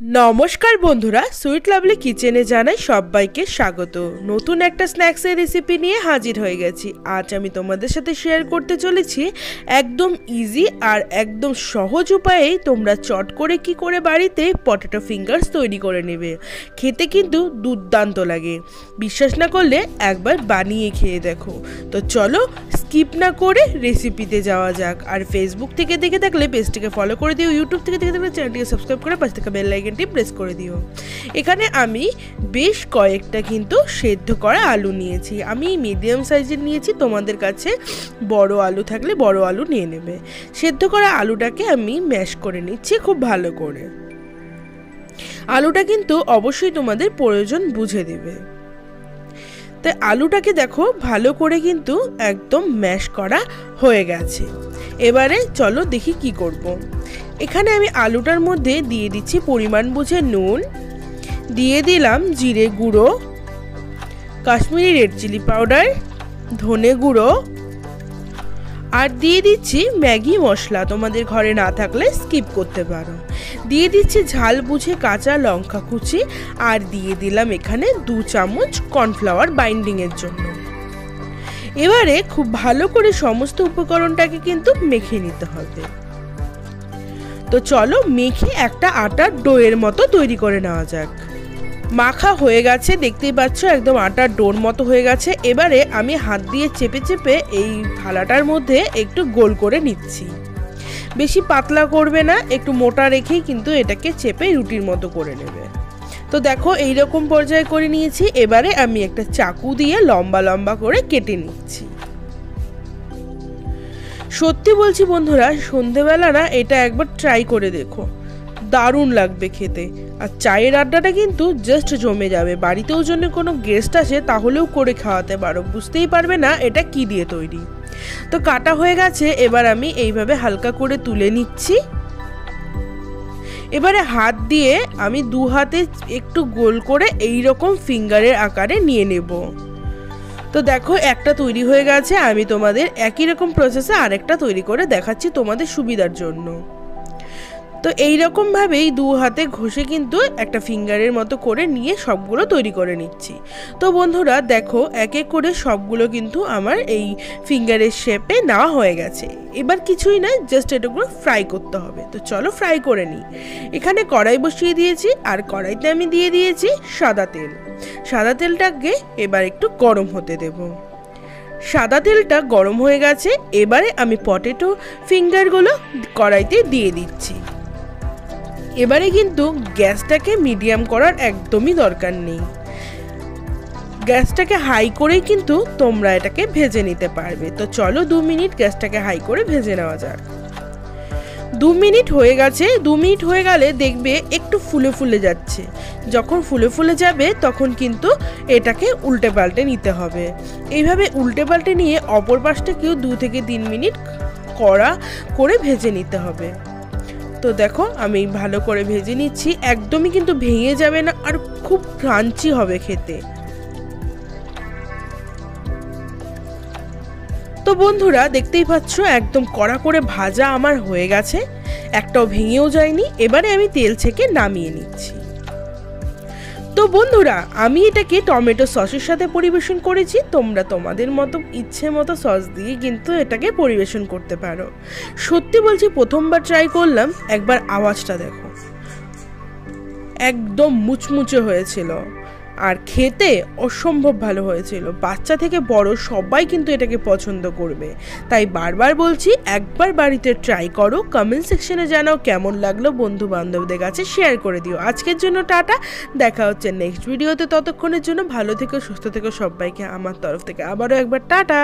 নমস্কার বন্ধুরা, sweet lovely কিচেনে জানাই সবাইকে স্বাগত। নতুন একটা স্ন্যাক্সের রেসিপি নিয়ে হাজির হয়ে গেছি। আজ আমি তোমাদের সাথে শেয়ার করতে চলেছি একদম ইজি আর একদম সহজ উপায়েই তোমরা চট করে কি করে বাড়িতে পটেটো ফিঙ্গার্স তৈরি করে নেবে। খেতে কিন্তু দুর্দান্ত লাগে, বিশ্বাস না করলে একবার বানিয়ে খেয়ে দেখো। তো চলো স্কিপ না করে রেসিপিতে যাওয়া যাক। আর ফেসবুক থেকে দেখে থাকলে পেজটিকে ফলো করে দিও, ইউটিউব থেকে দেখে থাকলে চ্যানেলটিকে সাবস্ক্রাইব করে পাশে থাকা বেল আইকনটি প্রেস করে দিও। এখানে আমি বেশ কয়েকটা কিন্তু সেদ্ধ করা আলু নিয়েছি। আমি মিডিয়াম সাইজের নিয়েছি, তোমাদের কাছে বড় আলু থাকলে বড় আলু নিয়ে নেবে। সেদ্ধ করা আলুটাকে আমি ম্যাশ করে নিচ্ছি খুব ভালো করে। আলুটা কিন্তু অবশ্যই তোমাদের প্রয়োজন বুঝে দেবে। তাই আলুটাকে দেখো ভালো করে কিন্তু একদম ম্যাশ করা হয়ে গেছে। এবারে চলো দেখি কি করব। এখানে আমি আলুটার মধ্যে দিয়ে দিচ্ছি পরিমাণ বুঝে নুন, দিয়ে দিলাম জিরে গুঁড়ো, কাশ্মীরি রেড চিলি পাউডার, ধনে গুঁড়ো, আর দিয়ে দিচ্ছি ম্যাগি মশলা, তোমাদের ঘরে না থাকলে স্কিপ করতে পারো। দিয়ে দিচ্ছি ঝাল বুঝে কাঁচা লঙ্কা কুচি, আর দিয়ে দিলাম এখানে 2 চামচ কর্নফ্লাওয়ার বাইন্ডিংয়ের জন্য। এবারে খুব ভালো করে সমস্ত উপকরণটাকে কিন্তু মেখে নিতে হবে। তো চলো মেখে একটা আটার ডোয়ের মতো তৈরি করে নেওয়া যাক। মাখা হয়ে গেছে, দেখতেই পাচ্ছ একদম আটার ডোর মতো হয়ে গেছে। এবারে আমি হাত দিয়ে চেপে চেপে এই থালাটার মধ্যে একটু গোল করে নিচ্ছি। বেশি পাতলা করবে না, একটু মোটা রেখেই কিন্তু এটাকে চেপে রুটির মতো করে নেবে। তো দেখো এইরকম পর্যায়ে করে নিয়েছি। এবারে আমি একটা চাকু দিয়ে লম্বা লম্বা করে কেটে নিচ্ছি। সত্যি বলছি বন্ধুরা, সন্ধেবেলা না এটা একবার ট্রাই করে দেখো, দারুণ লাগবে খেতে। আর চায়ের আড্ডাটা কিন্তু জাস্ট জমে যাবে। বাড়িতেও জন্য কোনো গেস্ট আসে তাহলেও করে খাওয়াতে পারো, বুঝতেই পারবে না এটা কি দিয়ে তৈরি। তো কাটা হয়ে গেছে, এবার আমি এইভাবে হালকা করে তুলে নিচ্ছি। এবারে হাত দিয়ে আমি 2 হাতে একটু গোল করে এই রকম ফিঙ্গারের আকারে নিয়ে নেব। তো দেখো একটা তৈরি হয়ে গেছে। আমি তোমাদের একই রকম প্রসেসে আরেকটা তৈরি করে দেখাচ্ছি তোমাদের সুবিধার জন্য। তো এইরকম ভাবেই 2 হাতে ঘষে কিন্তু একটা ফিঙ্গারের মতো করে নিয়ে সবগুলো তৈরি করে নিচ্ছি। তো বন্ধুরা দেখো এক এক করে সবগুলো কিন্তু আমার এই ফিঙ্গারের শেপে নেওয়া হয়ে গেছে। এবার কিছুই না, জাস্ট এটাগুলো ফ্রাই করতে হবে। তো চলো ফ্রাই করে নিই। এখানে কড়াই বসিয়ে দিয়েছি, আর কড়াইতে আমি দিয়ে দিয়েছি সাদা তেল। সাদা তেলটাকে এবার একটু গরম হতে দেব। সাদা তেলটা গরম হয়ে গেছে, এবারে আমি পটেটো ফিঙ্গারগুলো কড়াইতে দিয়ে দিচ্ছি। এবারে কিন্তু গ্যাসটাকে মিডিয়াম করার একদমই দরকার নেই, গ্যাসটাকে হাই করেই কিন্তু তোমরা এটাকে ভেজে নিতে পারবে। তো চলো 2 মিনিট গ্যাসটাকে হাই করে ভেজে নেওয়া যাক। 2 মিনিট হয়ে গেছে। 2 মিনিট হয়ে গেলে দেখবে একটু ফুলে ফুলে যাচ্ছে। যখন ফুলে ফুলে যাবে তখন কিন্তু এটাকে উল্টে পাল্টে নিতে হবে। এইভাবে উল্টে পাল্টে নিয়ে অপর পাশটাকেও 2 থেকে 3 মিনিট কড়া করে ভেজে নিতে হবে। তো দেখো আমি ভালো করে ভেজে নিচ্ছি, একদমই কিন্তু ভেঙে যাবে না, আর খুব ক্রাঞ্চি হবে খেতে। তো বন্ধুরা দেখতেই পাচ্ছ একদম কড়া করে ভাজা আমার হয়ে গেছে, একটাও ভেঙেও যায়নি। এবারে আমি তেল ছেঁকে নামিয়ে নিচ্ছি। তো বন্ধুরা আমি এটাকে টমেটো সসের সাথে পরিবেশন করেছি। তোমরা তোমাদের মতো ইচ্ছে মতো সস দিয়ে কিন্তু এটাকে পরিবেশন করতে পারো। সত্যি বলছি প্রথমবার ট্রাই করলাম, একবার আওয়াজটা দেখো, একদম মুচমুচে হয়েছিল আর খেতে অসম্ভব ভালো হয়েছিল। বাচ্চা থেকে বড় সবাই কিন্তু এটাকে পছন্দ করবে। তাই বারবার বলছি একবার বাড়িতে ট্রাই করো। কমেন্ট সেকশনে জানাও কেমন লাগলো, বন্ধু বান্ধবদের কাছে শেয়ার করে দিও। আজকের জন্য টাটা, দেখা হচ্ছে নেক্সট ভিডিওতে। ততক্ষণের জন্য ভালো থেকো, সুস্থ থেকো সবাইকে আমার তরফ থেকে আবারও একবার টাটা।